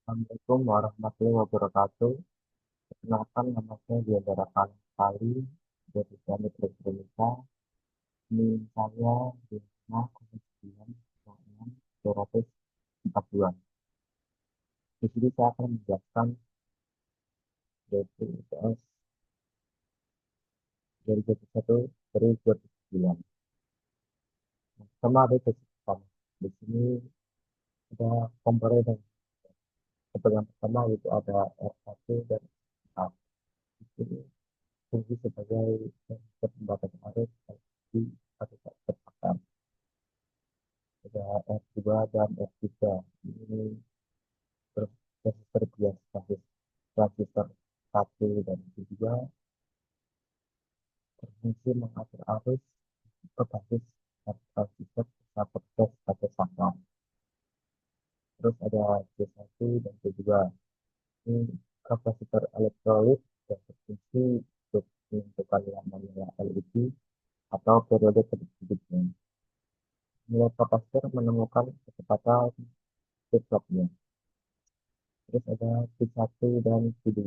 Assalamualaikum warahmatullahi wabarakatuh. Perkenalkan nama saya Diandra Kali dari Teknik Elektronika. Ini saya di rumah 9 242. Di sini saya akan menjelaskan yaitu IPS dari 21 dari 2009. Sama ada kesulitan. Di sini ada komponen dan yang pertama yaitu ada R1 dan R. Di sini fungsi sebagai pembatas arus di satu terbakar. Ada R2 dan R3. Ini resistor bias basis transistor 1 dan 2 berfungsi mengatur arus berbasis transistor satu plus satu saklar. Terus ada C1 dan C2. Ini kapasitor elektrolit yang berfungsi untuk menentukan lamanya LED atau periode kedua. Nilai kapasitor menemukan kecepatan flip-flopnya. Terus ada Q1 dan Q2.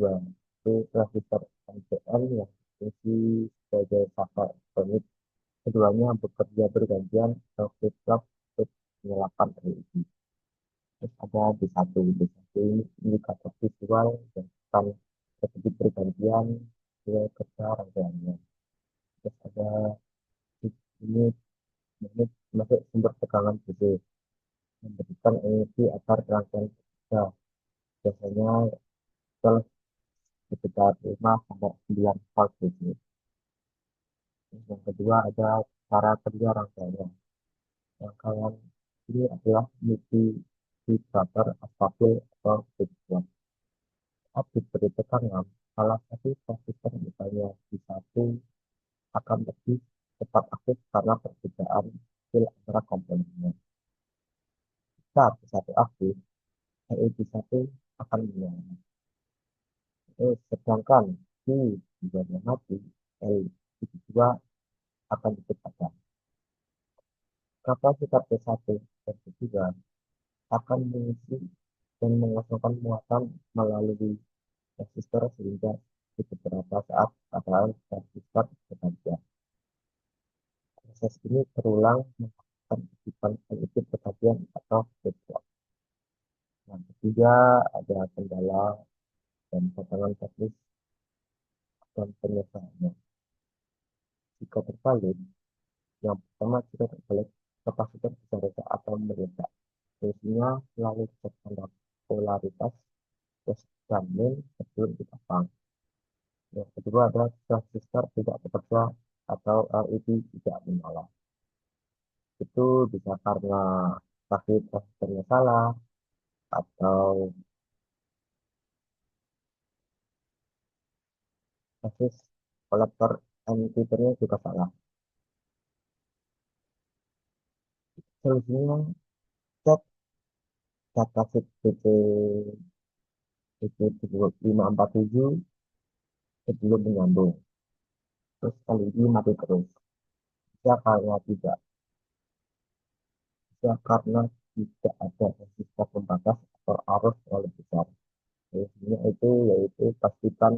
Itu transistor NPN yang berfungsi sebagai saka elektronik. Keduanya bekerja bergantian atau flip-flop untuk menyalakan LED. Terus ada D1. D1 ini indikator visual dan akan tersebut bergantian nilai kerja rangkaiannya. Terus ada ini menit masuk sumber tegangan DC memberikan energi agar rangkaian kerja. Biasanya sekitar 5 sampai 9 volt DC. Yang kedua ada cara kerja rangkaiannya. Rangkaian ini adalah multiplikator asapul atau flip-flop. Saat diberi tekanan, salah satu transistor misalnya di satu akan lebih cepat aktif karena perbedaan skill antara komponennya. Saat satu aktif, LED satu akan menyala. Sedangkan di bagian mati, LED dua akan dipecahkan. Kapasitor P1 dan P2 akan mengisi dan mengosongkan muatan melalui resistor sehingga di beberapa saat padahal resistor bekerja. Proses ini terulang menghasilkan kutipan LED kejadian atau flip-flop. Yang ketiga ada kendala dan potongan teknis dan penyelesaiannya. Jika terbalik, yang pertama jika terbalik kapasitor bisa retak atau meledak. Solusinya selalu cek standar polaritas terus jamin sebelum dipasang. Yang kedua adalah transistor tidak bekerja atau LED tidak menyala. Itu bisa karena sakit transistornya salah atau basis kolektor emitter-nya juga salah. Solusinya cek datasheet BP547 sebelum menyambung. Terus LED mati terus. Bisa karena tidak. Bisa karena tidak ada resistor pembatas atau arus terlalu besar. Solusinya itu yaitu pastikan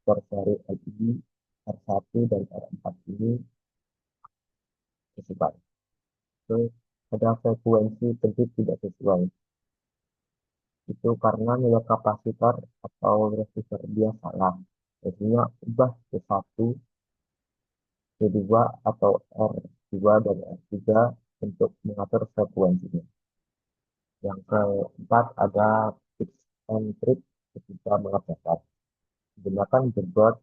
seri LED R1 dan R4 ini sesuai. Terus ada frekuensi tentu tidak sesuai. Itu karena nilai kapasitor atau resistor dia salah. Biasanya ubah ke 1, C2 atau R2 dan R3 untuk mengatur frekuensinya. Yang keempat ada tips and trick ketika mengerjakan. Gunakan breadboard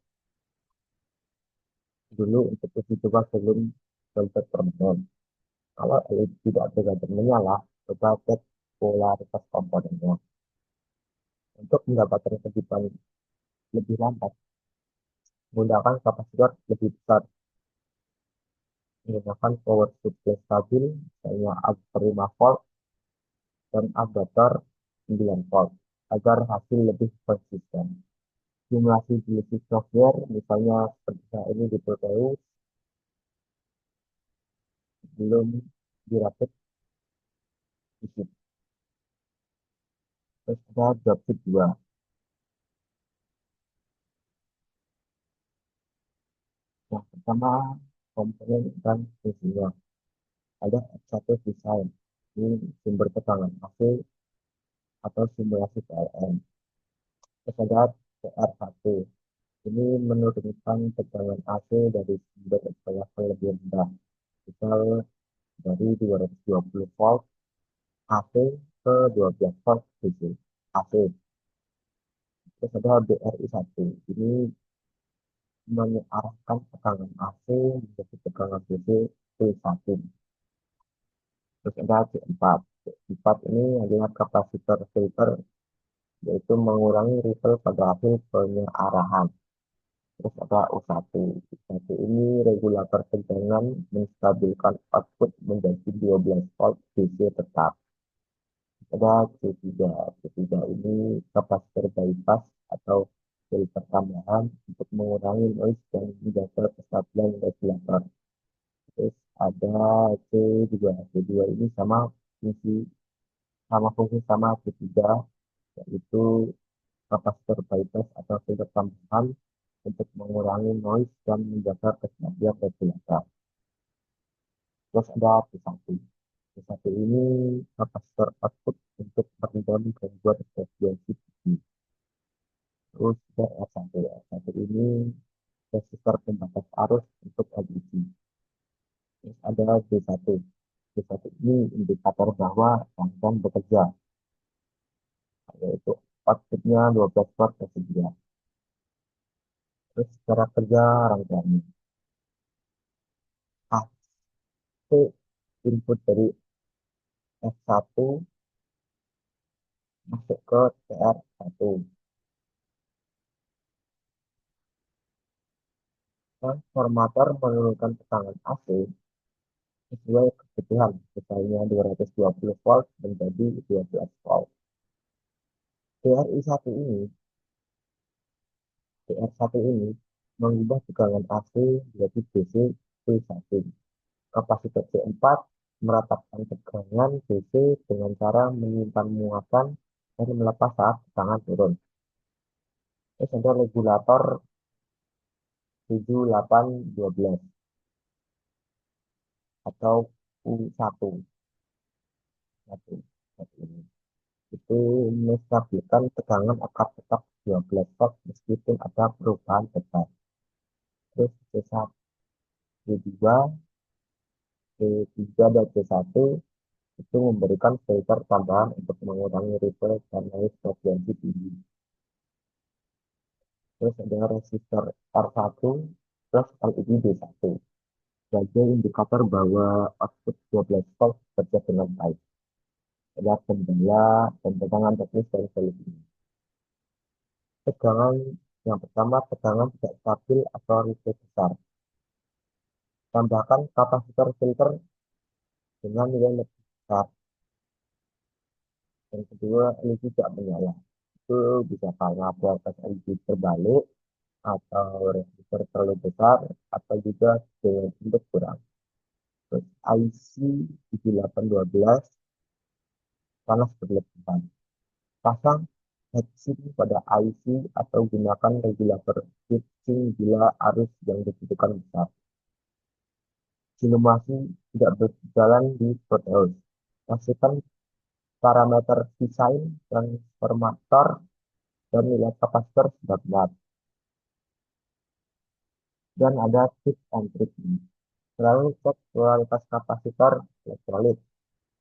dulu untuk uji coba sebelum dompet permanen. Kalau LED tidak benar-benar menyala, coba cek polaritas komponennya. Untuk mendapatkan kehidupan lebih lambat, menggunakan kapasitor lebih besar, menggunakan power supply stabil, misalnya adapter 5 volt dan adapter 9 volt, agar hasil lebih konsisten. Simulasi di software, misalnya seperti ini di Proteus, belum dirakit di situ. Terus ada dropship 2. Yang pertama, komponen dan fungsinya. Ada F1 desain. Ini sumber tekanan AC atau simulasi PLN. Terus ada CR1. Ini menurunkan tegangan AC dari sumber ke level lebih rendah. Misal dari 220 volt AC ke 12 volt DC. AC. Terus ada BRI1. Ini mengarahkan tekanan AC menjadi tekanan DC P1. Terus ada C4. C4 ini adalah kapasitor filter, yaitu mengurangi ripple pada hasil penyearahan. Terus ada U1. U1 ini regulator tegangan menstabilkan output menjadi 12 volt DC tetap. Ada C3. C3 ini kapasitor bypass atau filter tambahan untuk mengurangi noise dan menjaga kestabilan regulator. Terus ada C2. C2 ini fungsi sama C3, yaitu kapasitor bypass atau filter tambahan untuk mengurangi noise dan menjaga kestabilan regulator. Terus ada P1. P1 ini kapasitor output untuk meredam gangguan frekuensi tinggi. Terus ada R1. R1 ini resistor pembatas arus untuk LED. Terus ada D1. D1 ini indikator bahwa rangkaian bekerja, yaitu outputnya 12 watt tersedia. Terus cara kerja rangkaiannya. AC input dari F1 masuk ke CR1. Transformator menurunkan tekanan AC sesuai kebutuhan, misalnya 220 volt menjadi 12 volt. CR1 ini mengubah tegangan AC menjadi DC P1. Kapasitor C4 meratakan tegangan DC dengan cara menyimpan muatan dan melepas saat tekanan turun. Terus ada regulator 7812 atau U1. Satu, satu ini. Itu menstabilkan tegangan akan tetap 12 volt meskipun ada perubahan tekan. Terus C1, C2, C3, dan C1 itu memberikan filter tambahan untuk mengurangi ripple dan noise frekuensi tinggi. Terus ada resistor R1 plus LED D1 sebagai indikator bahwa output 12 volt bekerja dengan baik. Ada kendala dan tegangan teknis dari solusi. Tegangan yang pertama, tegangan tidak stabil atau ripple besar. Tambahkan kapasitor filter dengan nilai lebih besar. Yang kedua, LED tidak menyala. Itu bisa karena voltage LED terbalik, atau resistor terlalu besar, atau juga daya input kurang. Terus IC 7812 panas berlebihan. Pasang heatsink pada IC atau gunakan regulator switching bila arus yang dibutuhkan besar. Simulasi tidak berjalan di Proteus. Pastikan parameter desain transformator dan nilai kapasitor sudah benar. Dan ada tips and triknya. Selalu cek kualitas kapasitor elektrolit,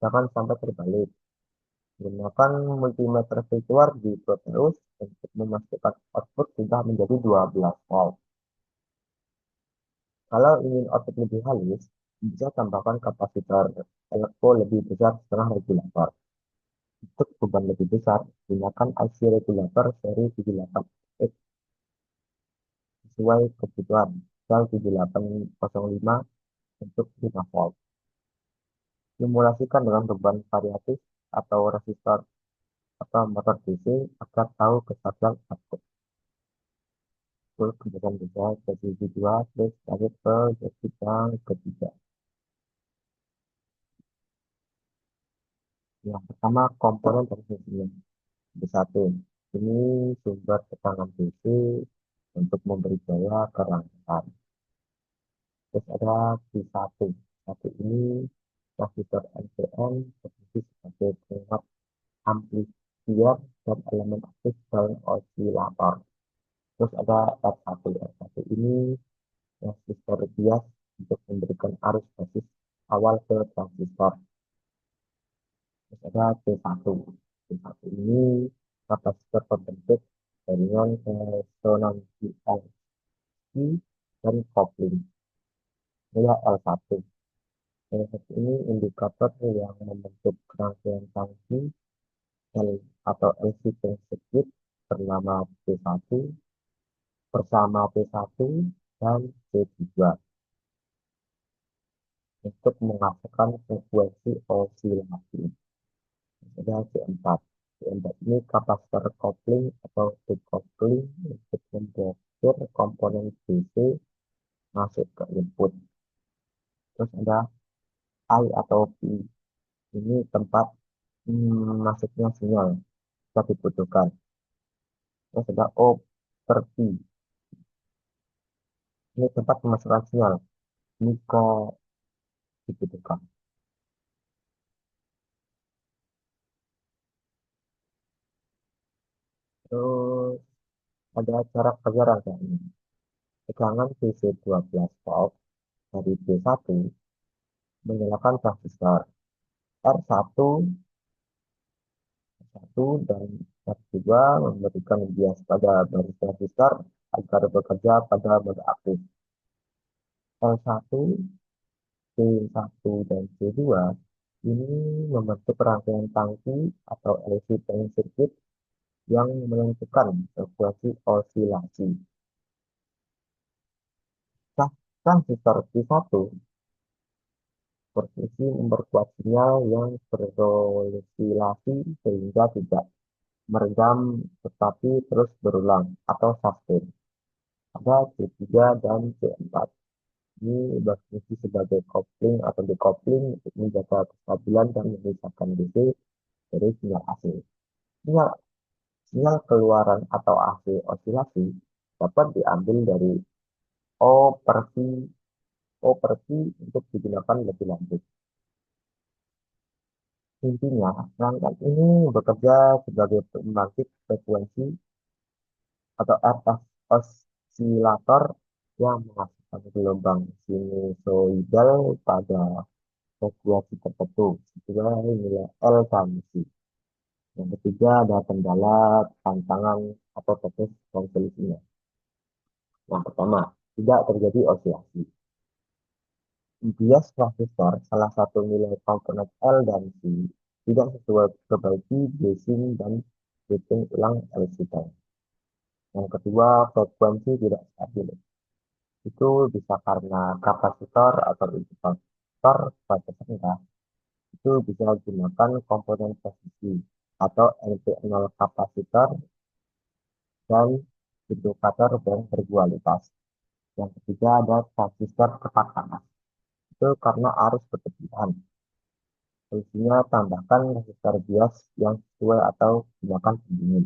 jangan sampai terbalik. Gunakan multimeter virtual di Proteus untuk memastikan output sudah menjadi 12 volt. Kalau ingin output lebih halus, bisa tambahkan kapasitor elektro lebih besar setengah regulator. Untuk beban lebih besar, gunakan IC regulator seri 78X sesuai kebutuhan. Misal 7805 untuk 5 volt. Simulasikan dengan beban variatif atau resistor atau motor DC agar tahu kestabilan output. Terus kemudian bisa jadi dua, terus lanjut ke jadi yang ketiga. Yang pertama, komponen dan fungsinya. D1. Ini sumber tekanan DC untuk memberi daya ke rangkaian. Terus ada Q1. Satu ini transistor NPN berfungsi sebagai penguat amplifier dan elemen aktif dalam osilator. Terus ada R1. R1 ini transistor bias untuk memberikan arus basis awal ke transistor. Terus ada T1. T1 ini kapasitor pembentuk jaringan resonansi LC dan kopling. Ini L1. L1 ini indikator yang membentuk rangkaian tangki L atau LC circuit bernama T1 bersama T1 dan T2 untuk menghasilkan frekuensi osilasi. Ada C4. C4 ini kapasitor kopling atau decoupling untuk memblokir komponen DC masuk ke input. Terus ada I atau P. Ini tempat masuknya sinyal yang dibutuhkan. Terus ada O per P. Ini tempat pemasukan sinyal jika dibutuhkan. Terus ada cara kerja rangkaian ini. Tegangan DC 12 volt dari D1 menyalakan transistor R1 dan R2 memberikan bias pada baris transistor agar bekerja pada mode aktif. L1, C1, dan C2 ini membentuk rangkaian tangki atau LC tank circuit yang menentukan frekuensi osilasi. Transistor Q1 berfungsi memperkuat sinyal yang berosilasi sehingga tidak meredam tetapi terus berulang atau sustain. Ada C3 dan C4. Ini berfungsi sebagai kopling atau decoupling untuk menjaga kestabilan dan memisahkan DC dari sinyal AC. Sinyal, sinyal keluaran atau AC osilasi dapat diambil dari O per V, O per V untuk digunakan lebih lanjut. Intinya, rangkaian ini bekerja sebagai pembangkit frekuensi atau RF osilator yang menghasilkan gelombang sinusoidal pada frekuensi tertentu sesuai nilai L dan C. Yang ketiga ada kendala, tantangan, atau teknis dan solusinya. Yang pertama, tidak terjadi osilasi. Bias transistor salah satu nilai komponen L dan C tidak sesuai perbaiki biasing dan hitung ulang LC tank. Yang kedua, frekuensi tidak stabil. Itu bisa karena kapasitor atau indikator batas rendah itu bisa gunakan komponen posisi atau NP0 kapasitor dan indikator yang berkualitas. Yang ketiga ada transistor tepat panas. Itu karena arus berlebihan. Solusinya tambahkan resistor bias yang sesuai atau gunakan pendingin.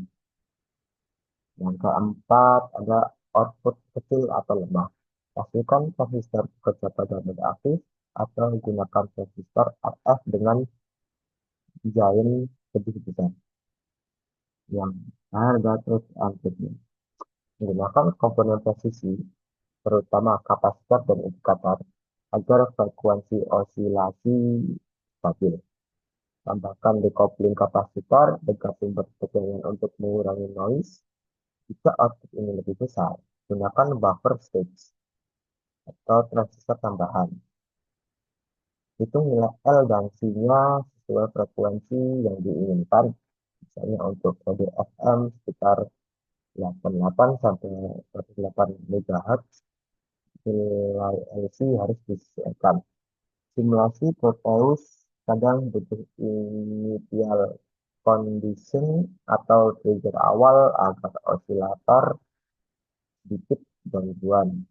Yang keempat ada output kecil atau lemah. Pastikan transistor bekerja pada mode aktif atau gunakan transistor RF dengan desain lebih besar. Yang harga terus angkutnya. Menggunakan komponen posisi, terutama kapasitor dan indikator, agar frekuensi osilasi stabil. Tambahkan decoupling kapasitor dengan sumber tegangan untuk mengurangi noise. Jika output ini lebih besar, gunakan buffer stage atau transistor tambahan. Hitung nilai L dan C-nya sesuai frekuensi yang diinginkan. Misalnya untuk kode FM sekitar 88 sampai 108 MHz, nilai LC harus disesuaikan. Simulasi Proteus kadang butuh initial condition atau trigger awal agar osilator sedikit gangguan.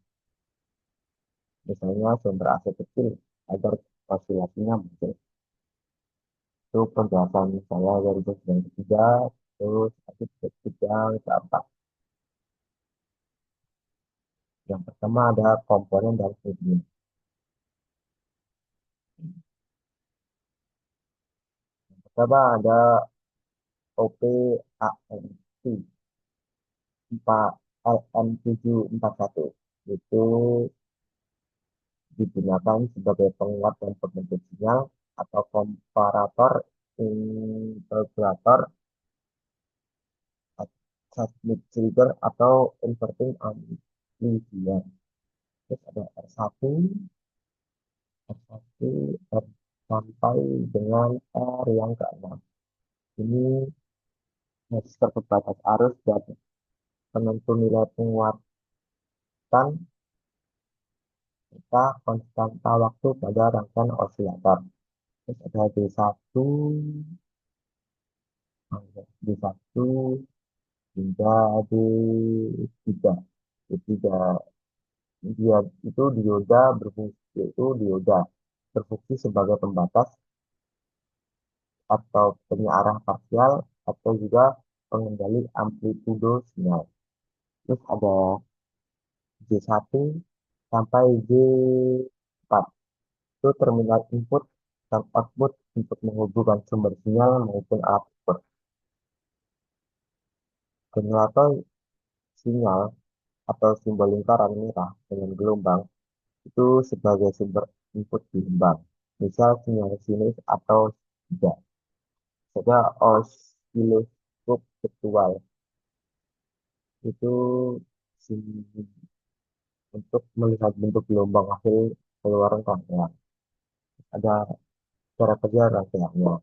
Misalnya sumber AC kecil agar osilasinya muncul. Itu penjelasan saya dari bagian ketiga. Terus lanjut ke yang keempat. Yang pertama ada komponen dan fungsinya. Pertama ada OPANC 4 LM741. Itu digunakan sebagai penguat dan pembentuk sinyal atau komparator, integrator, transmit trigger atau inverting amplifier. Terus ada R1, R1, R sampai dengan R yang ke-6. Ini resistor pembatas arus dan penentu nilai penguatan serta konstanta waktu pada rangkaian osilator. Terus ada D1, D1 hingga D3. D3 dia itu dioda berfungsi, itu dioda berfungsi sebagai pembatas atau penyearah parsial atau juga pengendali amplitudo sinyal. Terus ada J1 sampai J4. Itu terminal input dan output untuk menghubungkan sumber sinyal maupun alat ukur. Generator sinyal atau simbol lingkaran merah dengan gelombang itu sebagai sumber input gelombang. Misal sinyal sinus atau tidak. Saja osiloskop virtual itu untuk melihat bentuk gelombang hasil keluaran rangkaian. Ada cara kerja rangkaiannya.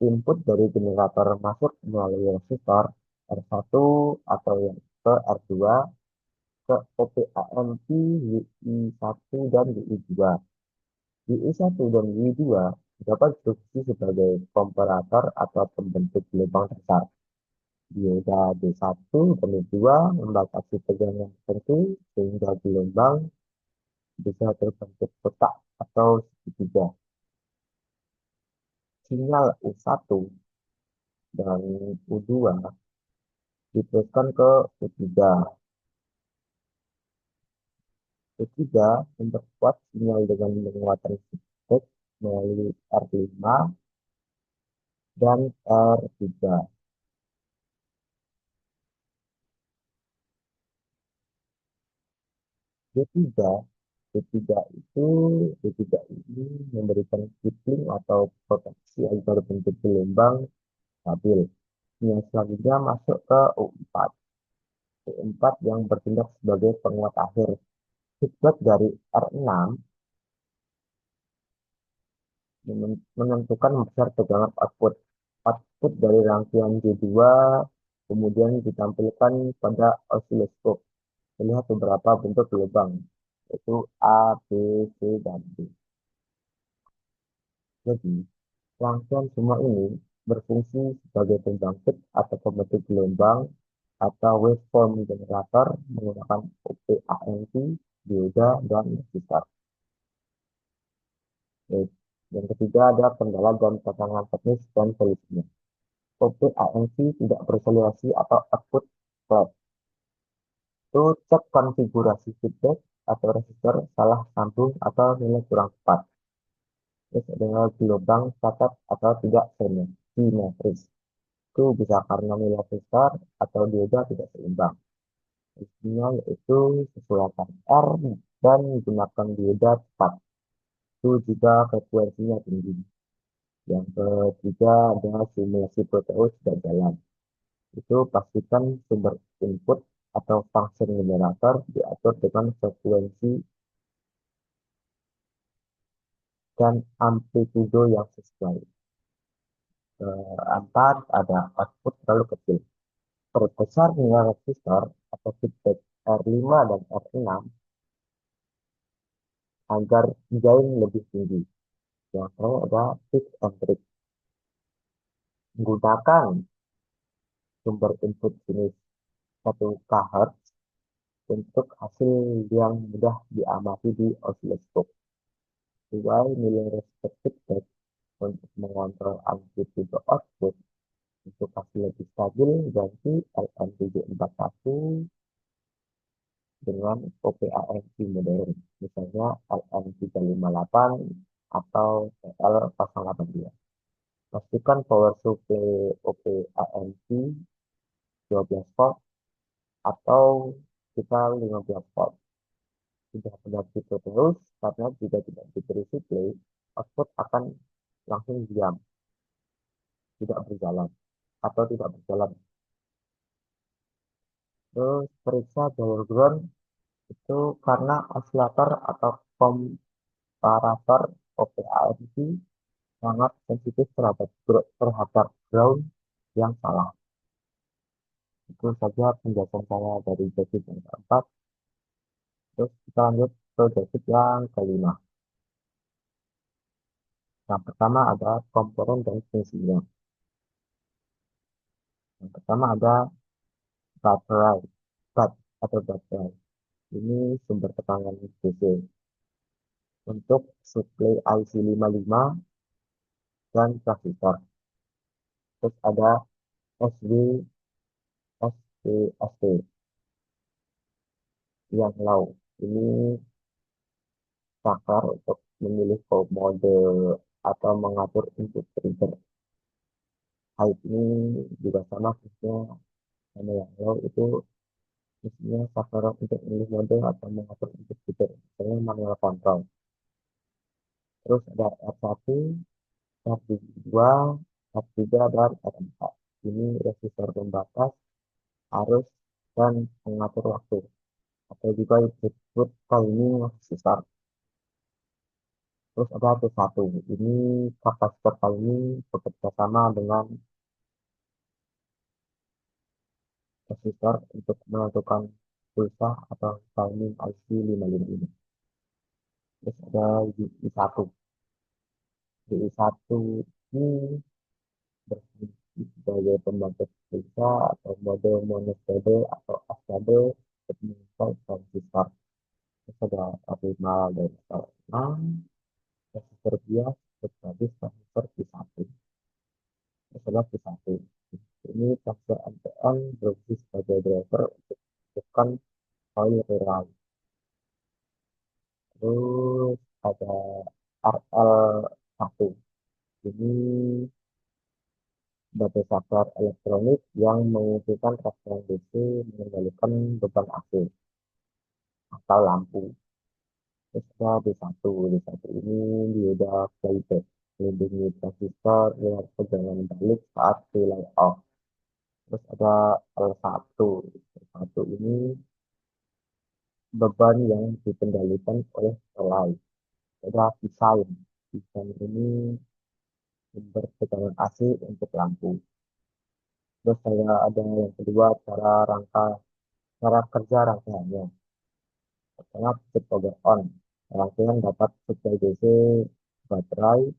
Input dari generator masuk melalui resistor R1 atau yang ke R2 ke OPAMP WI1 dan WI2. WI1 dan WI2 dapat berfungsi sebagai komparator atau pembentuk gelombang dasar. Dioda D1 dan D2 membatasi tegangan tertentu sehingga gelombang bisa terbentuk kotak atau segitiga. Sinyal U1 dan U2 diteruskan ke U3. U3 memperkuat sinyal dengan menguatkan feedback melalui R5 dan R3. D3, D3 itu D3 ini memberikan kipling atau proteksi agar bentuk gelombang stabil. Yang selanjutnya masuk ke U4. U4 yang bertindak sebagai penguat akhir. Feedback dari R6 menentukan besar tegangan output. Output dari rangkaian J2 kemudian ditampilkan pada osiloskop. Melihat beberapa bentuk gelombang, yaitu A, B, C, dan D. Jadi, rangkaian semua ini berfungsi sebagai pembangkit atau pembentuk gelombang atau waveform generator menggunakan OPAMP, dioda, dan resistor. Yang ketiga ada kendala dan tantangan teknis dan solusinya. OPAMP tidak bersoliasi atau output flat. Itu cek konfigurasi feedback atau resistor salah sambung atau nilai kurang tepat. Terus ada gelombang cacat atau tidak simetris. Itu bisa karena nilai resistor atau dioda tidak seimbang. Isinya yaitu sesuaikan R dan gunakan dioda tepat. Itu juga frekuensinya tinggi. Yang ketiga adalah simulasi PTO sudah jalan. Itu pastikan sumber input atau function generator diatur dengan frekuensi dan amplitudo yang sesuai. Keempat ada output terlalu kecil. Perbesar nilai resistor atau feedback R5 dan R6 agar gain lebih tinggi. Yang terakhir ada fix and trick. Menggunakan sumber input jenis 1 kHz untuk hasil yang mudah diamati di osiloskop. Sesuai nilai resistor feedback untuk mengontrol amplitude output Untuk hasil lebih stabil, ganti LM741 dengan OPAMP modern, misalnya LM358 atau TL082. Pastikan power supply OPAMP 12 volt atau kita 15 volt. Sudah benar gitu terus, karena jika tidak diberi suplai, output akan langsung diam, tidak berjalan atau tidak berjalan. Terus periksa jalur ground itu karena osilator atau komparator OPAMP sangat sensitif terhadap ground yang salah. Itu saja penjelasan saya dari basic yang keempat. Terus kita lanjut ke basic yang kelima. Yang pertama ada komponen dan fungsinya. Yang pertama ada baterai, atau baterai. Ini sumber tekanan DC untuk suplai IC55 dan transistor. Terus ada SW, SPST yang low. Ini saklar untuk memilih mode atau mengatur input trigger. High ini juga sama fungsinya sama yang low itu fungsinya saklar untuk memilih mode atau mengatur input trigger. Misalnya manual control. Terus ada R1, R2, R3, dan R4. Ini resistor pembatas arus dan pengatur waktu atau juga disebut timing resistor. Terus ada T1. Ini kapasitor timing bekerja sama dengan resistor untuk menentukan pulsa atau timing IC55 ini. Terus ada DI1. DI1 ini berfungsi sebagai pembangkit pulsa atau mode monostable atau astable untuk menginstal transistor. Terus ada terminal dari enam resistor bias sebagai transistor P1. Terus ada P1. Ini transistor NPN berfungsi sebagai driver untuk menentukan coil relay. Terus ada RL1. Ini sebagai saklar elektronik yang mengisikan rangkaian DC mengendalikan beban AC atau lampu. Terus ada D1 ini dioda playback, melindungi transistor lewat tegangan balik saat relay off. Terus ada L1. L1 ini beban yang dikendalikan oleh relay. Ada desain. Desain ini sumber tekanan AC untuk lampu. Terus saya ada yang kedua cara kerja rangkaiannya. Pertama, chip power on. Rangkaian dapat supply DC baterai.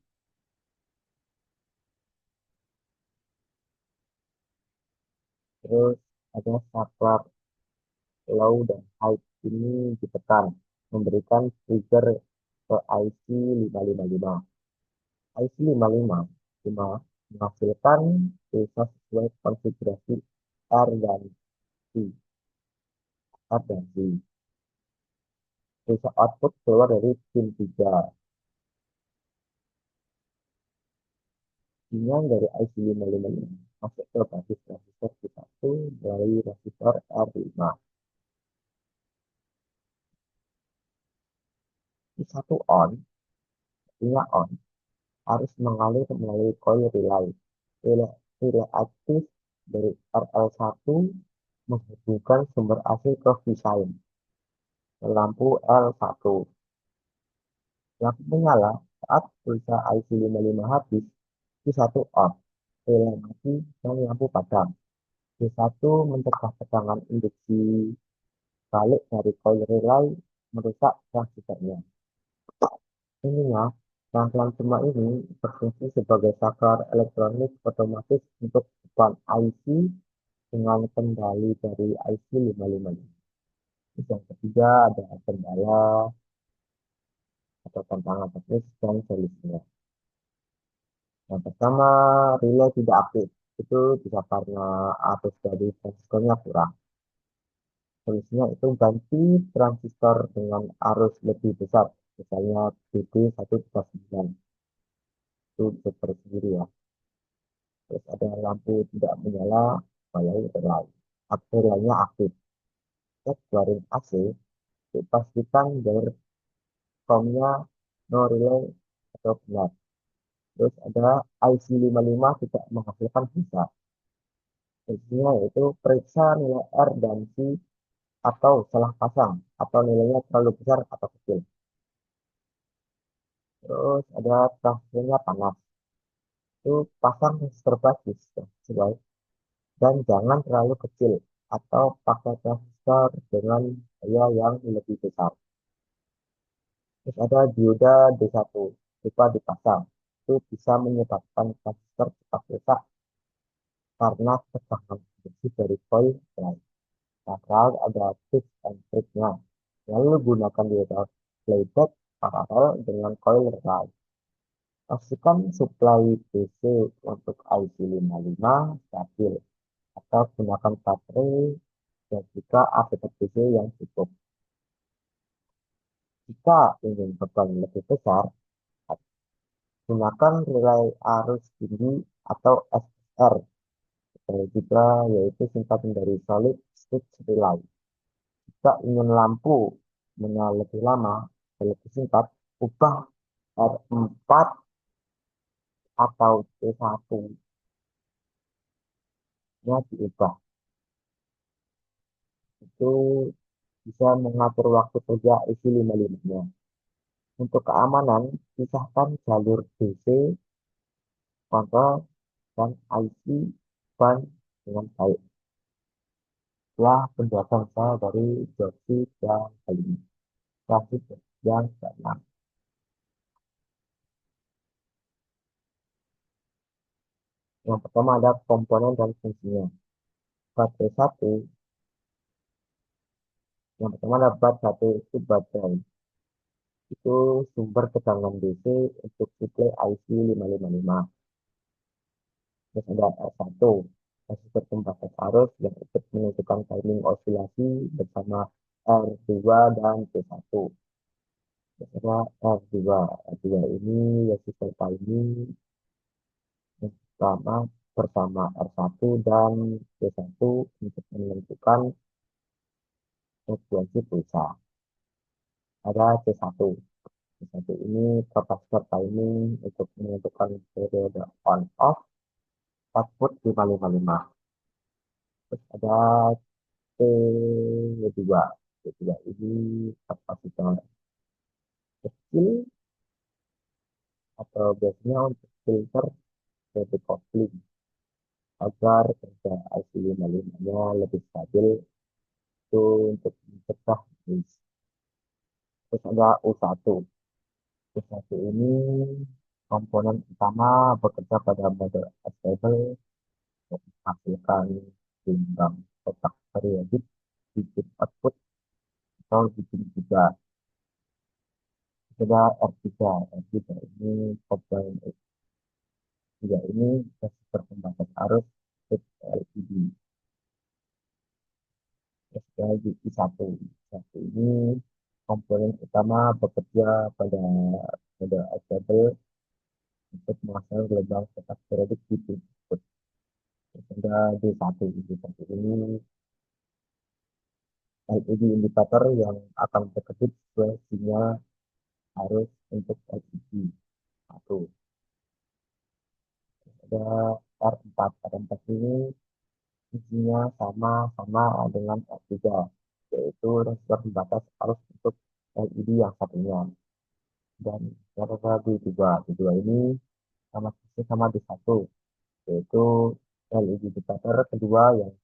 Terus ada saklar low dan high ini ditekan, memberikan trigger ke IC555. IC555 menghasilkan pulsa sesuai konfigurasi R dan C. R dan C. Pulsa output keluar dari pin 3. Sinyal dari IC555 masuk ke basis resistor Q1 melalui resistor R5. Q1 on, artinya on, harus mengalir melalui coil relay. Relay aktif dari RL1 menghubungkan sumber AC ke V-sign, ke lampu L1. Lampu menyala saat pulsa IC55 habis, Q1 off, relay mati, dan lampu padam. Q1 mencegah tegangan induksi balik dari coil relay merusak transistornya. Ininya, rangkaian semua ini berfungsi sebagai saklar elektronik otomatis untuk beban IC dengan kendali dari IC55. Yang ketiga ada kendala atau tantangan teknis dan solusinya. Yang pertama, relay tidak aktif. Itu bisa karena arus dari transistornya kurang. Solusinya itu ganti transistor dengan arus lebih besar, misalnya BB139, itu seperti sendiri ya. Terus ada lampu tidak menyala, mulai relay. Relay-nya aktif. Cek jaring AC, dipastikan Comnya no relay atau benar. Terus ada IC55 tidak menghasilkan bisa. Fungsinya yaitu periksa nilai R dan C atau salah pasang atau nilainya terlalu besar atau kecil. Terus ada transfernya panas. Itu pasang resistor basis ya, sesuai dan jangan terlalu kecil atau pakai transistor dengan daya yang lebih besar. Terus ada dioda D1 lupa dipasang. Itu bisa menyebabkan transistor cepat rusak karena tegangan besi dari koil lain. Maka ada tips and triknya. Lalu gunakan dioda playback paralel dengan koil lain. Pastikan suplai DC untuk IC55 stabil atau gunakan baterai dan juga aplikasi DC yang cukup. Jika ingin beban lebih besar, gunakan relay arus tinggi atau SR. Juga yaitu singkatan dari solid state relay. Jika ingin lampu menyala lebih lama dan lebih singkat, ubah R4 atau T1-nya diubah. Itu bisa mengatur waktu kerja isi 55-nya. Untuk keamanan, pisahkan jalur DC, kontrol, dan IC ban dengan baik. Setelah penjelasan saya dari Joksi dan kali ini. Klasik yang keenam. Yang pertama ada komponen dan fungsinya. Baterai satu, yang pertama ada bat satu itu baterai. Itu sumber tegangan DC untuk suplai IC555. Terus ada R1, resistor pembatas arus yang ikut menentukan timing osilasi bersama R2 dan T1. Terus ada R2. R2 ini resistor timing bersama R1 dan T1 untuk menentukan frekuensi pulsa. Ada C1. C1 ini kapasitor timing untuk menentukan periode on off output 555. Terus ada T2. T2 ini kapasitor kecil atau biasanya untuk filter decoupling agar kerja IC55-nya lebih stabil itu untuk mencegah miss. Terus ada U1. U1 ini komponen utama bekerja pada mode stable untuk menghasilkan timbang kotak periodik digit output atau digit juga. Ada R3. R3 ini komponen R3 ini resistor pembatas arus LED. Terus lagi I1. I1 ini komponen utama bekerja pada mode stable untuk menghasilkan gelombang kotak periodik digit output. Terus ada D1. D1 ini LED indikator yang akan terkedip sesuai sinyal arus untuk LED. Satu. Ada R4. R4 ini isinya sama-sama dengan R3, yaitu resistor pembatas arus untuk LED yang satunya. Dan ada D2. D2 ini sama persis sama D1, yaitu LED indikator kedua yang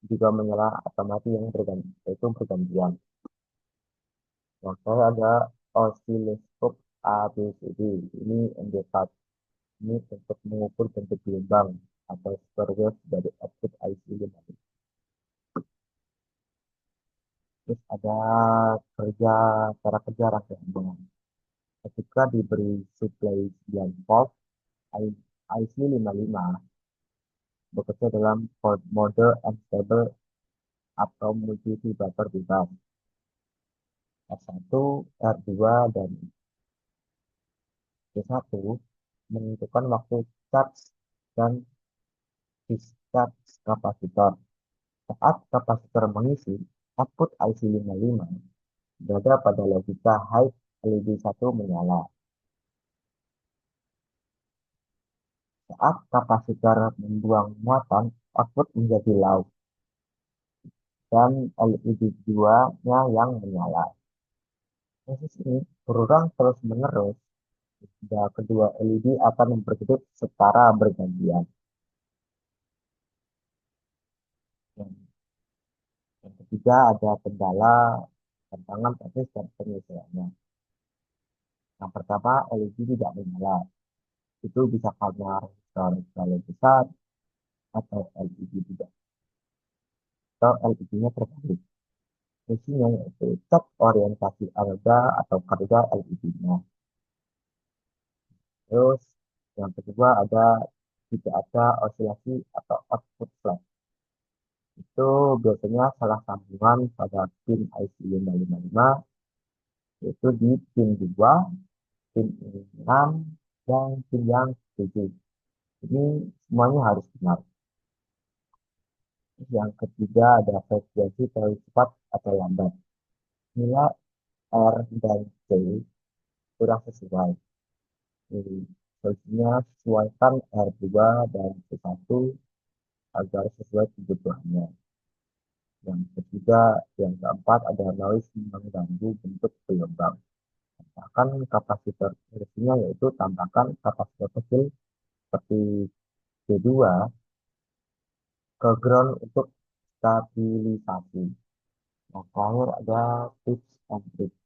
juga menyala atau mati yang bergantian, yaitu bergantian. Yang saya ada osiloskop ABCD. Ini MD4. Ini untuk mengukur bentuk gelombang atau square wave dari output IC5. Terus ada cara kerja rangkaian hubungan. Ketika diberi suplai 9 volt IC55, bekerja dalam mode unstable atau multivibrator bebas. R1, R2, dan C1 menentukan waktu charge dan discharge kapasitor. Saat kapasitor mengisi, output IC55 berada pada logika high, LED 1 menyala. Saat kapasitor membuang muatan, output menjadi low dan LED 2-nya yang menyala. Proses ini berulang terus-menerus hingga kedua LED akan berkedip secara bergantian. Yang, yang ketiga ada kendala tantangan teknis dan penyesuaiannya. Yang pertama, LED tidak menyala. Itu bisa karena resistor terlalu besar atau LED tidak atau LED-nya terbalik. Fungsinya yaitu cek orientasi alga atau kerja LED-nya. Terus yang kedua ada tidak ada osilasi atau output flash. Itu biasanya salah sambungan pada pin IC555 yaitu di pin 2, pin 6, dan pin yang 7. Ini semuanya harus benar. Yang ketiga ada frekuensi terlalu cepat atau lambat. Nilai R dan C kurang sesuai. Jadi, solusinya sesuaikan R2 dan C1 agar sesuai kebutuhannya. Yang ketiga, yang keempat ada noise mengganggu bentuk gelombang. Tambahkan kapasitor fungsinya yaitu tambahkan kapasitor kecil seperti C2 ke ground untuk stabilisasi. Yang terakhir ada tips and tricks.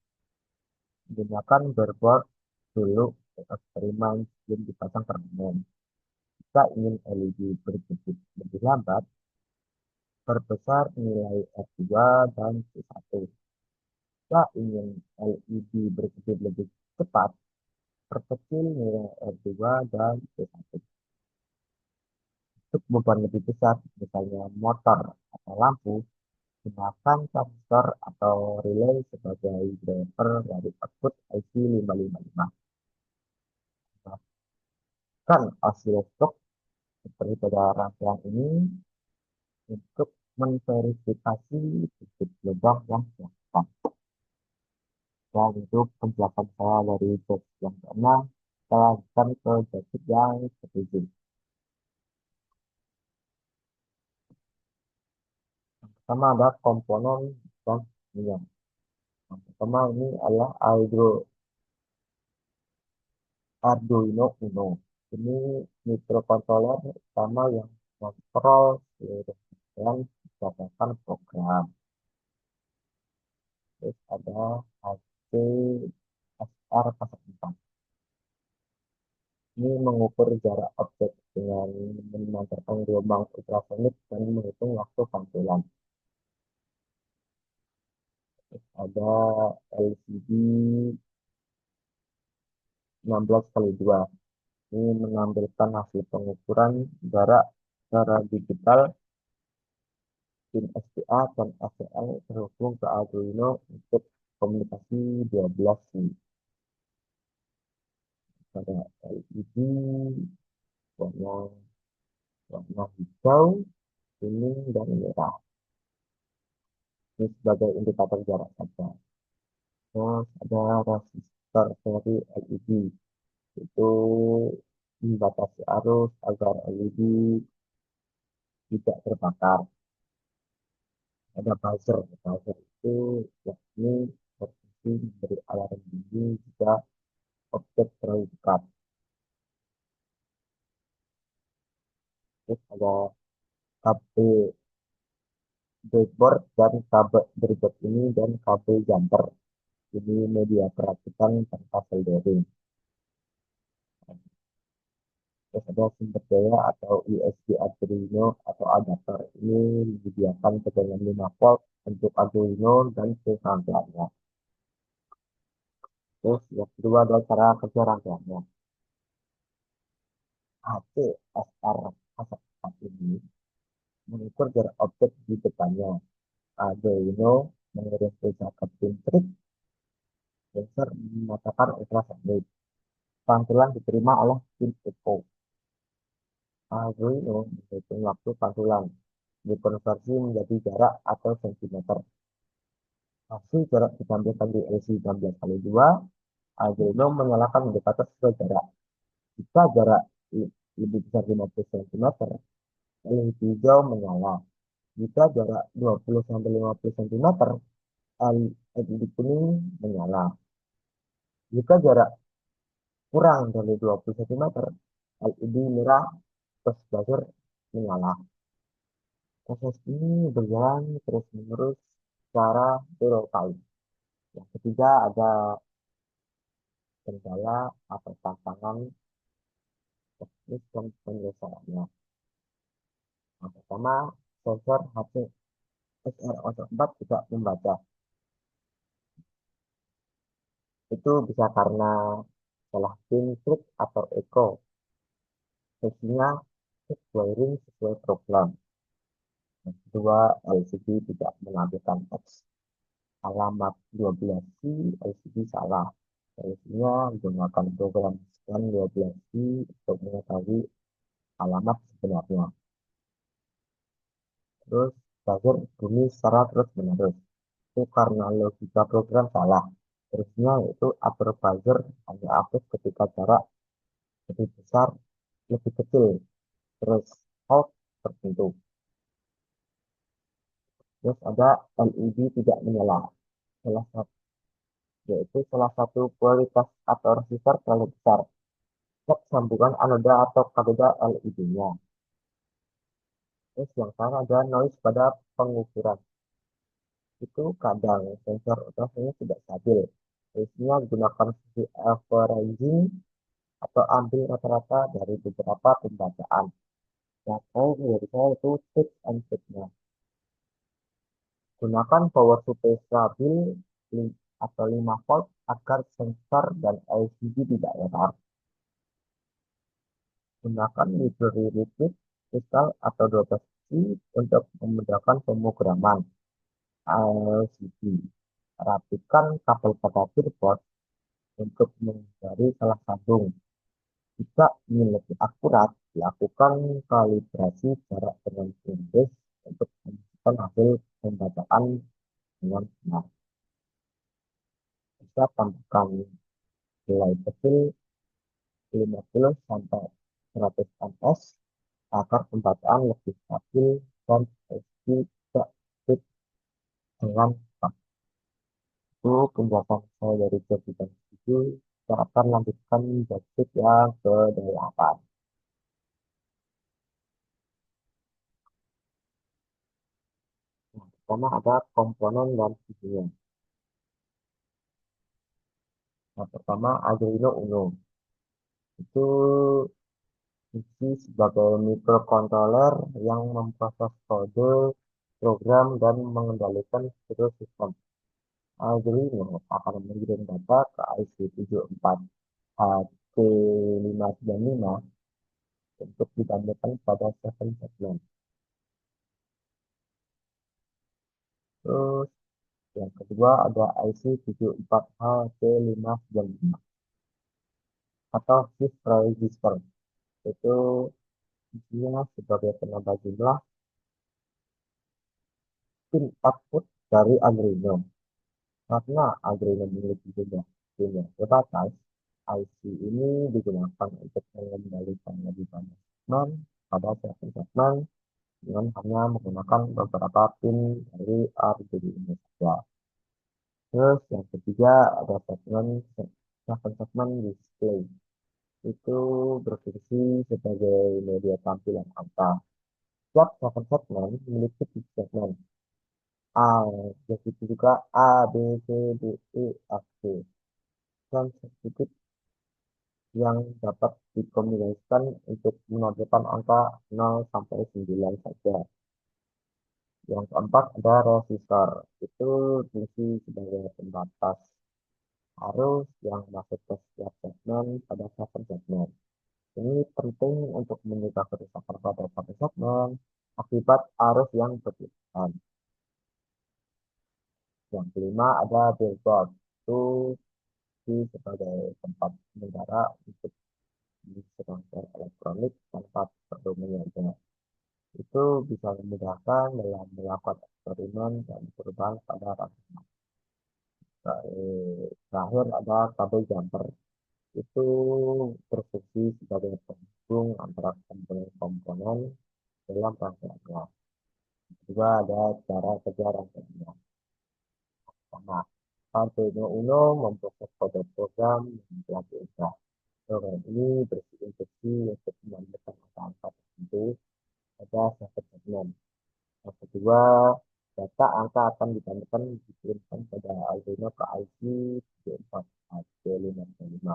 Gunakan breadboard dulu eksperimen sebelum dipasang permanen. Jika ingin LED berkedip lebih lambat, perbesar nilai R2 dan C1. Jika ingin LED berkedip lebih cepat, perkecil nilai R2 dan C1. Untuk beban lebih besar, misalnya motor atau lampu, gunakan transistor atau relay sebagai driver dari output IC555. Gunakan oscilloscope seperti pada rangkaian ini untuk memverifikasi titik lubang yang dilakukan. Dan itu penjelasan saya dari bab yang keenam. Saya lanjutkan ke bab yang ketujuh. Yang pertama ada komponen dan ion. Yang pertama ini adalah Arduino Uno. Ini mikrokontroler utama yang mengontrol seluruh dan berdasarkan program. Terus ada HC SR04. Ini mengukur jarak objek dengan memancarkan gelombang ultrasonik dan menghitung waktu panggilan. Terus ada LCD 16x2. Ini menampilkan hasil pengukuran jarak secara digital. Pin SPA dan ACL terhubung ke Arduino untuk komunikasi 12C. Ada LED warna warna hijau, kuning, dan merah. Ini sebagai indikator jarak saja. Terus ada resistor seri LED, itu membatasi arus agar LED tidak terbakar. Ada buzzer, buzzer itu yakni berfungsi memberi alarm dini jika objek terlalu dekat. Terus ada kabel breadboard dan kabel breadboard ini dan kabel jumper. Ini media perakitan tanpa soldering. Terus ada sumber daya atau USB Arduino atau adapter. Ini disediakan tegangan 5 volt untuk Arduino dan rangkaiannya. Terus yang kedua adalah cara kerja rangkaiannya. HC SR App ini mengukur jarak objek di depannya. Arduino mengirim perintah ke pin trik, sensor mengatakan ultrasonic. Pantulan diterima oleh pin echo. Arduino menghitung waktu pantulan, dikonversi menjadi jarak atau sentimeter. Hasil jarak ditampilkan di LCD 16 kali 2. Arduino menyalakan indikator sesuai jarak. Jika jarak lebih besar 50 cm, LED hijau menyala. Jika jarak 20-50 cm, LED kuning menyala. Jika jarak kurang dari 20 cm, LED merah plus buzzer menyala. Proses ini berjalan terus-menerus secara real time. Yang ketiga ada kendala atau tantangan teknis dan penyelesaiannya. Yang pertama, sensor HC-SR04 tidak membaca. Itu bisa karena salah pin trik atau echo. Fungsinya shift wiring sesuai program. Yang kedua, LCD tidak menampilkan teks. Alamat 12C LCD salah. Solusinya menggunakan program scan 12C untuk mengetahui alamat sebenarnya. Terus buzzer bunyi secara terus-menerus. Itu karena logika program salah. Terusnya yaitu upper buzzer hanya aktif ketika jarak lebih besar, lebih kecil. Terus hold tertentu. Terus ada LED tidak menyala. Salah satu, yaitu salah satu kualitas atau resistor terlalu besar. Cek sambungan anoda atau katoda LED-nya. Terus yang sama ada noise pada pengukuran. Itu kadang sensor ultrasonic tidak stabil. Biasanya gunakan fungsi averaging atau ambil rata-rata dari beberapa pembacaan. Atau menurut saya itu tips and triknya. Gunakan power supply stabil atau 5 volt agar sensor dan LCD tidak error. Gunakan library listrik kristal atau 12C untuk memudahkan pemrograman LCD. Rapikan kabel pada breadboard untuk menghindari salah sambung. Jika ingin lebih akurat, lakukan kalibrasi jarak dengan index untuk memastikan hasil pembacaan dengan benar. Bisa tambahkan nilai kecil 50 sampai 100 ms agar pembacaan lebih stabil dan tidak fit dengan cepat. Itu penjelasan saya dari jawaban itu. Kita akan lanjutkan basic yang ke-8. Nah, pertama ada komponen dan fungsinya. Yang pertama Arduino Uno. Itu fungsi sebagai microcontroller yang memproses kode, program, dan mengendalikan seluruh sistem. Arduino akan mengirim data ke IC 74 HC595 untuk ditampilkan pada 7 segment. Terus yang kedua ada IC 74HC595 atau shift register. Itu fungsinya sebagai penambah jumlah pin output dari Arduino. Karena Arduino memiliki jumlah pin yang terbatas, IC ini digunakan untuk mengendalikan lebih banyak segmen pada segmen dengan hanya menggunakan beberapa pin dari Arduino saja. Terus yang ketiga ada segmen display. Itu berfungsi sebagai media tampilan angka. Setiap segmen memiliki tiga segmen A, begitu juga A, B, C, D, E, F, G. Dan sedikit yang dapat dikombinasikan untuk menampilkan angka 0 sampai 9 saja. Yang keempat ada resistor. Itu fungsi sebagai pembatas arus yang masuk ke setiap segmen pada satu segmen. Ini penting untuk mencegah kerusakan pada satu segmen akibat arus yang berlebihan. Yang kelima ada billboard. Itu sebagai tempat pengendara untuk serangkaian elektronik tanpa perlu menyewa. Itu bisa memudahkan dalam melakukan eksperimen dan perubahan pada rasa. Terakhir ada kabel jumper. Itu berfungsi sebagai penghubung antara komponen-komponen dalam rangkaiannya. Juga ada cara kerja rangkaiannya. Pertama, Arduino Uno memproses kode program yang telah diubah. Program ini berfungsi untuk menambahkan angka-angka tertentu pada satu segmen. Yang kedua, data angka akan ditambahkan dikirimkan pada Arduino ke IC 74H555,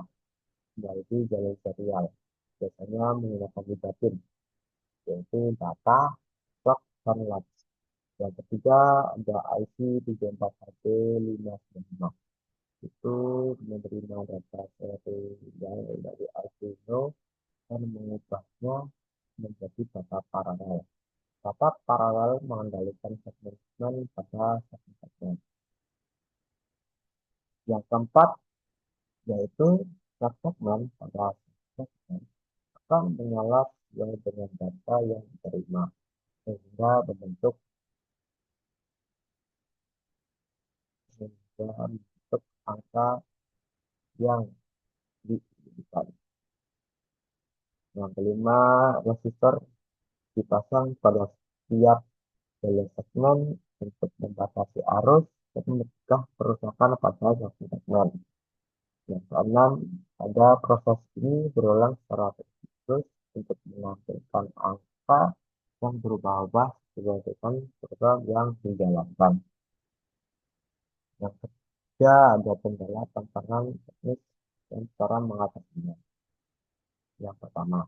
yaitu jalur serial. Biasanya menggunakan batin, yaitu data, clock, dan latch. Yang ketiga ada IC 74H555. Itu menerima data serial dari Arduino dan mengubahnya menjadi data paralel. Data paralel mengendalikan segmen pada segmen. Yang keempat yaitu segmen pada segmen akan menyala sesuai dengan data yang diterima sehingga membentuk angka yang diinginkan. Yang kelima, resistor dipasang pada setiap jalur segmen untuk membatasi arus dan mencegah kerusakan pada satu segmen. Yang keenam, ada proses ini berulang secara terus untuk menghasilkan angka yang berubah-ubah sesuai dengan program yang dijalankan. Yang ketiga, ada kendala tantangan teknis dan cara mengatasinya. Yang pertama,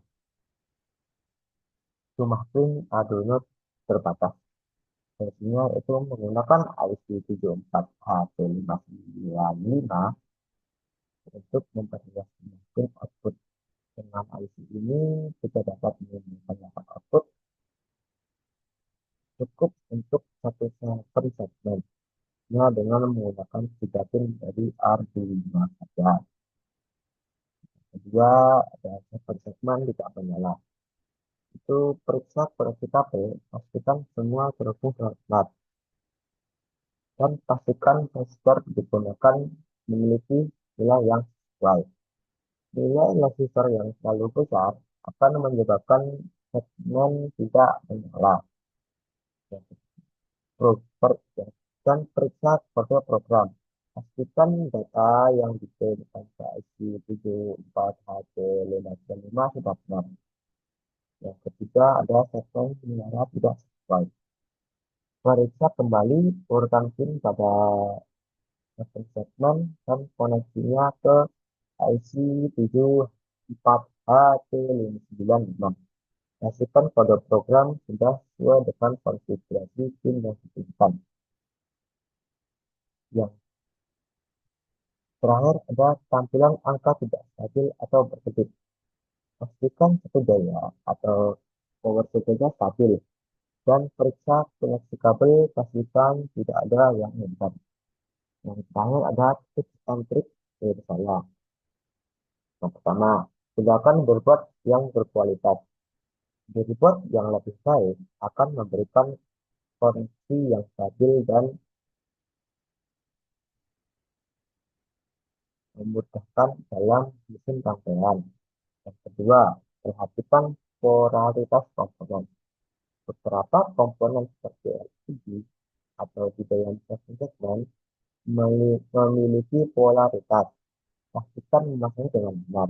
jumlah pin Arduino terbatas. Versinya itu menggunakan IC 74H595 untuk memperluas pin output. Dengan IC ini kita dapat menggunakan output cukup untuk satu server segmen dengan menggunakan 3 pin dari Arduino saja. Kedua, ada server segmen tidak menyala. Itu periksa koneksi kabel, pastikan semua terhubung dengan dan pastikan resistor digunakan memiliki nilai yang sesuai. Nilai resistor yang terlalu besar akan menyebabkan segmen tidak menyala. Dan periksa kode program. Pastikan data yang dikirimkan ke IC 74H555 sudah benar. Yang ketiga ada segmen menyala tidak sesuai. Periksa kembali urutan pin pada segmen dan koneksinya ke IC 74H595. Pastikan kode program sudah sesuai dengan konfigurasi pin yang diinginkan. Yang terakhir ada tampilan angka tidak stabil atau berkedip. Pastikan suku daya atau power supply-nya stabil dan periksa koneksi kabel, pastikan tidak ada yang menyebar. Yang terakhir ada tips and trick dari saya. Yang pertama, silakan berbuat yang berkualitas. Berbuat yang lebih baik akan memberikan koneksi yang stabil dan memudahkan dalam mesin rangkaian. Yang kedua, perhatikan polaritas komponen. Beberapa komponen seperti LCD atau di dalam segmen memiliki polaritas. Pastikan memasangnya dengan benar.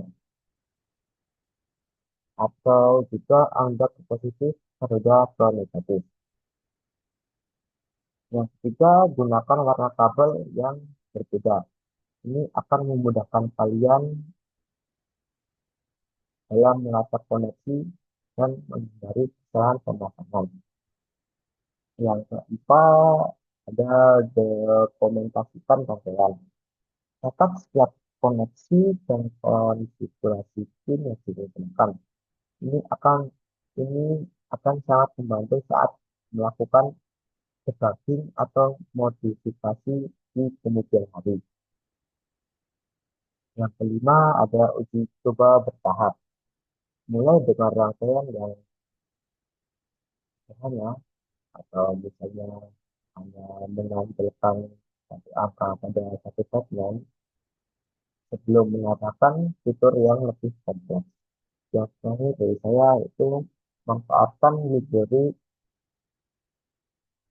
Atau juga anggap positif terhadap atau negatif. Yang ketiga, gunakan warna kabel yang berbeda. Ini akan memudahkan kalian dalam mengatur koneksi dan menghindari kesalahan pemasangan. Yang keempat, ada dokumentasikan rangkaian. Catat setiap koneksi dan konfigurasi pin yang digunakan. Ini akan ini akan sangat membantu saat melakukan debugging atau modifikasi di kemudian hari. Yang kelima ada uji coba bertahap. Mulai dengan rangkaian yang sederhana atau misalnya hanya menampilkan satu angka pada satu segmen sebelum mengatakan fitur yang lebih kompleks. Yang terakhir dari saya itu manfaatkan library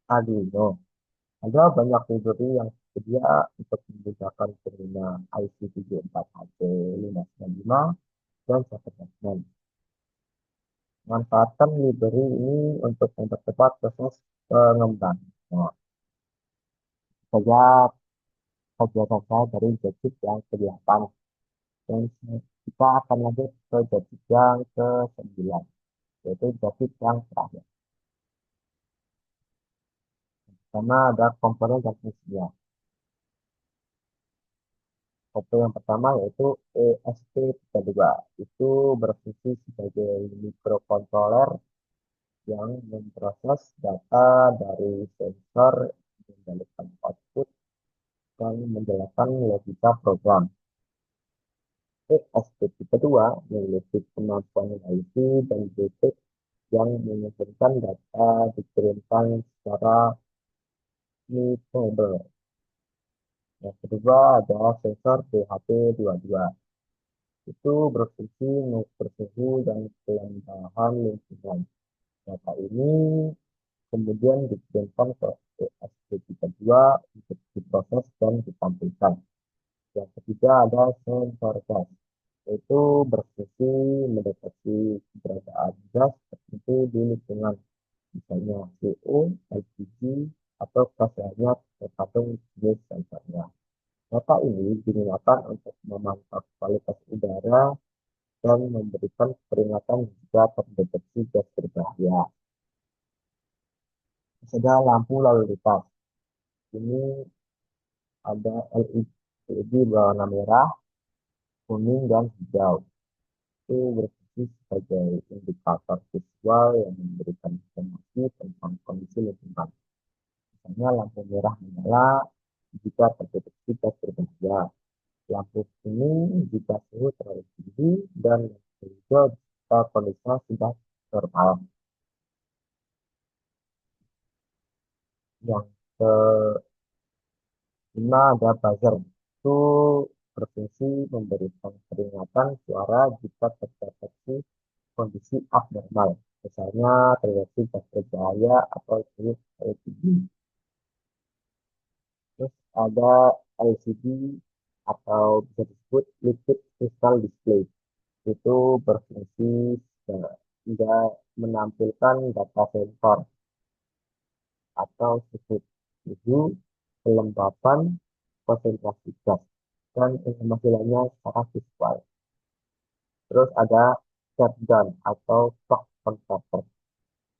Arduino. Ada banyak library yang tersedia untuk memudahkan pengguna IC74HC595 dan 1.6. Manfaatkan library ini untuk mempercepat proses pengembangan. Nah, saja saja dari gadget yang kelihatan. Dan kita akan lanjut ke gadget yang ke-9, yaitu gadget yang terakhir. Karena ada komponen dan fungsinya. Satu yang pertama yaitu ESP32. Itu berfungsi sebagai mikrokontroler yang memproses data dari sensor, mengendalikan output, dan menjelaskan logika program. ESP32 memiliki kemampuan IC dan basic yang memungkinkan data dikirimkan secara mutable. Yang kedua adalah sensor DHT22. Itu berfungsi mengukur suhu dan kelembahan lingkungan. Data ini kemudian dikirimkan ke ESP32 untuk diproses dan ditampilkan. Yang ketiga ada sensor gas, yaitu berfungsi mendeteksi keberadaan gas tertentu di lingkungan, misalnya CO, LPG, atau gas lainnya tergantung jenis sensornya. Data ini digunakan untuk memantau kualitas udara dan memberikan peringatan jika terdeteksi gas berbahaya. Ada lampu lalu lintas. Ini ada LED berwarna merah, kuning, dan hijau. Itu berfungsi sebagai indikator visual yang memberikan informasi tentang kondisi lingkungan. Misalnya lampu merah menyala jika terdeteksi gas berbahaya, lampu kuning jika suhu terlalu tinggi, dan lampu hijau jika kondisinya sudah normal. Yang kelima ada buzzer. Itu berfungsi memberikan peringatan suara jika terdeteksi kondisi abnormal, misalnya terdeteksi gas berbahaya atau suhu terlalu tinggi. Terus ada LCD atau bisa disebut liquid crystal display. Itu berfungsi sehingga menampilkan data sensor atau suhu, kelembapan, konsentrasi gas, dan informasi lainnya secara visual. Terus ada shutdown atau shock converter.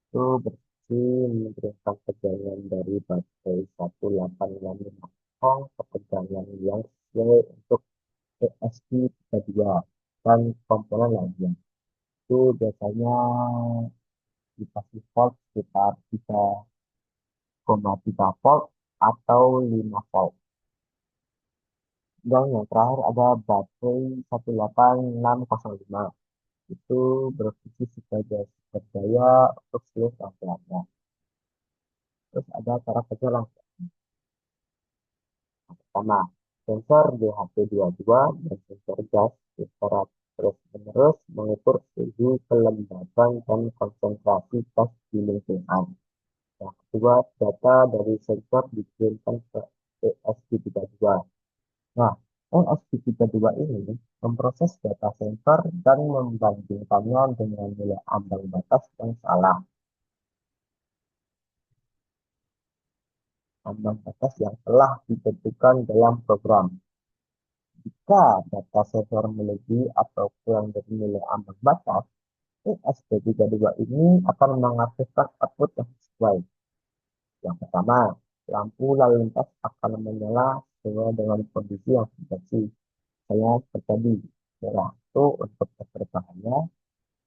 Itu berfungsi memberikan tegangan dari baterai 1865 ke tegangan yang sesuai untuk ESP32 dan komponen lainnya. Itu biasanya dikasih volt sekitar 3,3 volt atau 5 volt. Dan yang terakhir ada baterai 18605. Itu berfungsi sebagai sumber daya untuk seluruh rangkaiannya. Terus ada cara kerja langsung. Pertama, sensor DHT22 dan sensor gas secara terus-menerus mengukur suhu, kelembapan, dan konsentrasi gas di lingkungan. Yang kedua, data dari sensor dikirimkan ke ESP32. Nah, ESP32 ini memproses data sensor dan membandingkannya dengan nilai ambang batas yang salah. Ambang batas yang telah ditentukan dalam program. Jika data sensor melebihi atau kurang dari nilai ambang batas, ESP32 ini akan mengaktifkan output yang sesuai. Yang pertama, lampu lalu lintas akan menyala sesuai dengan kondisi yang terjadi. saya terjadi. Merah itu untuk berbahaya,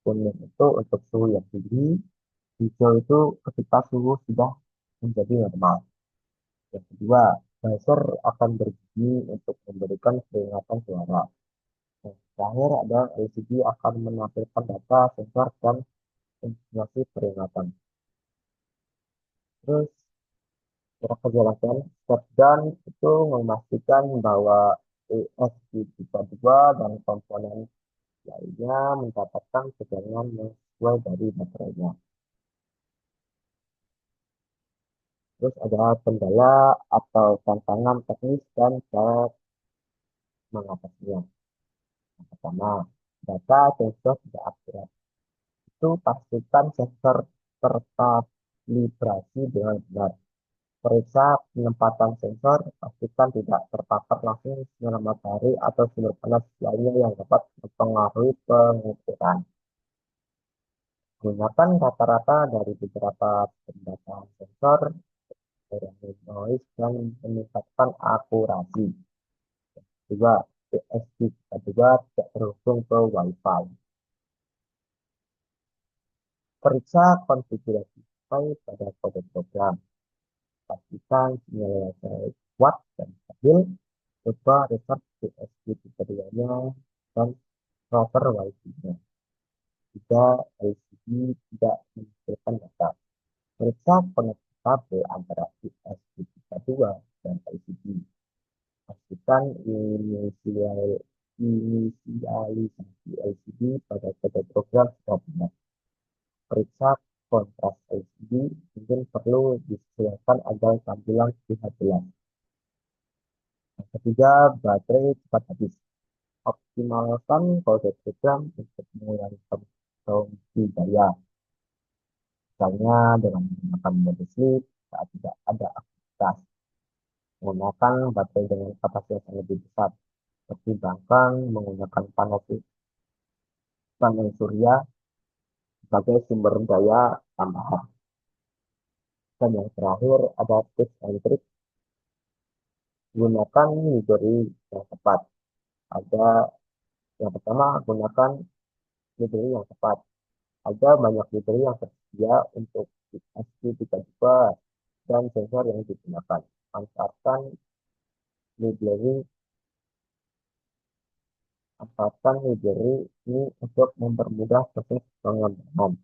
kuning itu untuk suhu yang tinggi, hijau itu ketika suhu sudah menjadi normal. Yang kedua, buzzer akan berbunyi untuk memberikan peringatan suara. Yang terakhir ada LCD akan menampilkan data sensor dan informasi peringatan. Terus cara kejelasan step down itu memastikan bahwa ESP32 dan komponen lainnya mendapatkan tegangan yang sesuai dari baterainya. Terus ada kendala atau tantangan teknis dan cara mengatasinya. Yang pertama, data sensor tidak akurat. Itu pastikan sensor terkalibrasi dengan benar. Periksa penempatan sensor, pastikan tidak terpapar langsung sinar matahari atau sumber panas lainnya yang dapat mempengaruhi pengukuran. Gunakan rata-rata dari beberapa pendataan sensor, mengurangi noise, dan meningkatkan akurasi. Juga, PSP kita juga tidak terhubung ke Wi-Fi. Periksa konfigurasi Wi-Fi pada kode program. Pastikan sinyal Wi-Fi kuat dan stabil. Coba restart PSP tutorialnya dan router Wi-Fi-nya. Jika LCD tidak menghasilkan data, periksa koneksi kabel antara USB32 dan LCD. Pastikan inisialisasi LCD pada kode program sudah benar. Periksa kontras LCD, mungkin perlu disesuaikan agar tampilan terlihat jelas. Yang ketiga, baterai cepat habis. Optimalkan kode program untuk mengurangi konsumsi daya, misalnya dengan menggunakan mode sleep saat tidak ada aktivitas, menggunakan baterai dengan kapasitas yang lebih besar, pertimbangkan menggunakan panel surya sebagai sumber daya tambahan. Dan yang terakhir ada tips and trick, gunakan library yang tepat. Ada yang pertama, gunakan library yang tepat. Ada banyak library yang tersedia untuk SP32 dan sensor yang digunakan. Manfaatkan library Manfaatkan library ini untuk mempermudah proses pengembangan.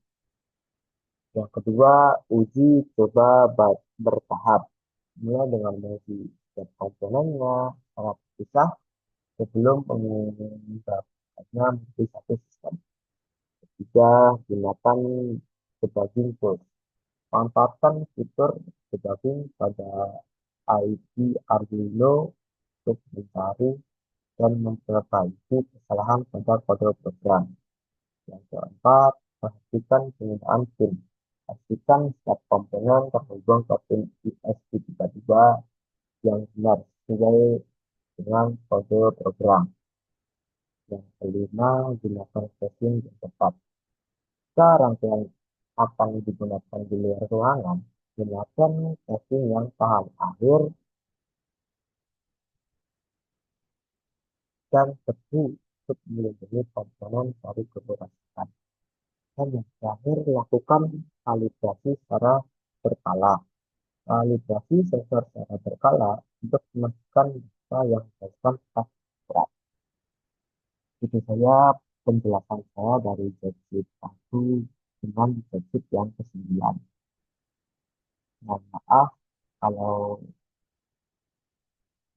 Yang kedua, uji coba bertahap. Mulai dengan menguji setiap komponennya secara terpisah sebelum mengembangkannya menjadi satu sistem. Ketiga, gunakan debugging tools. Manfaatkan fitur debugging pada ID Arduino untuk mencari dan memperbaiki kesalahan pada kode program. Yang keempat, perhatikan penggunaan pin. Pastikan setiap komponen terhubung ke pin ESP32 yang benar sesuai dengan kode program. Yang kelima, gunakan casing yang tepat. Jika rangkaian akan digunakan di luar ruangan, gunakan casing yang tahan air dan tebu untuk melindungi komponen dari keberhasilan. Dan yang terakhir, lakukan kalibrasi secara berkala. Kalibrasi sensor secara berkala untuk memastikan data yang dihasilkan tetap akurat. Itu saja penjelasan saya dari gadget 1 dengan gadget yang ke-9. Mohon maaf kalau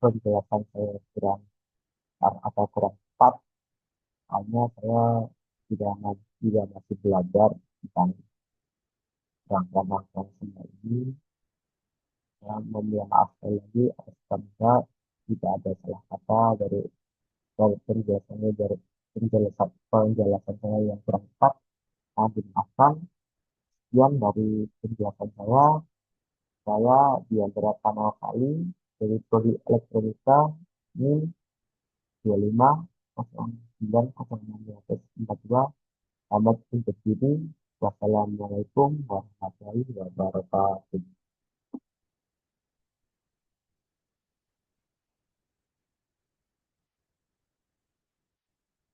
penjelasan saya kurang atau kurang tepat, hanya saya tidak masih belajar tentang rangkaian-rangkaian semua ini. Saya meminta maaf sekali lagi apabila tidak ada salah kata dari penjelasan saya yang kurang tepat. Mohon dimaafkan. Sekian dari penjelasan saya. Saya Diandra Kanal Kali dari Prodi Elektronika NIM 25090642. Selamat undur diri. Wassalamualaikum warahmatullahi wabarakatuh.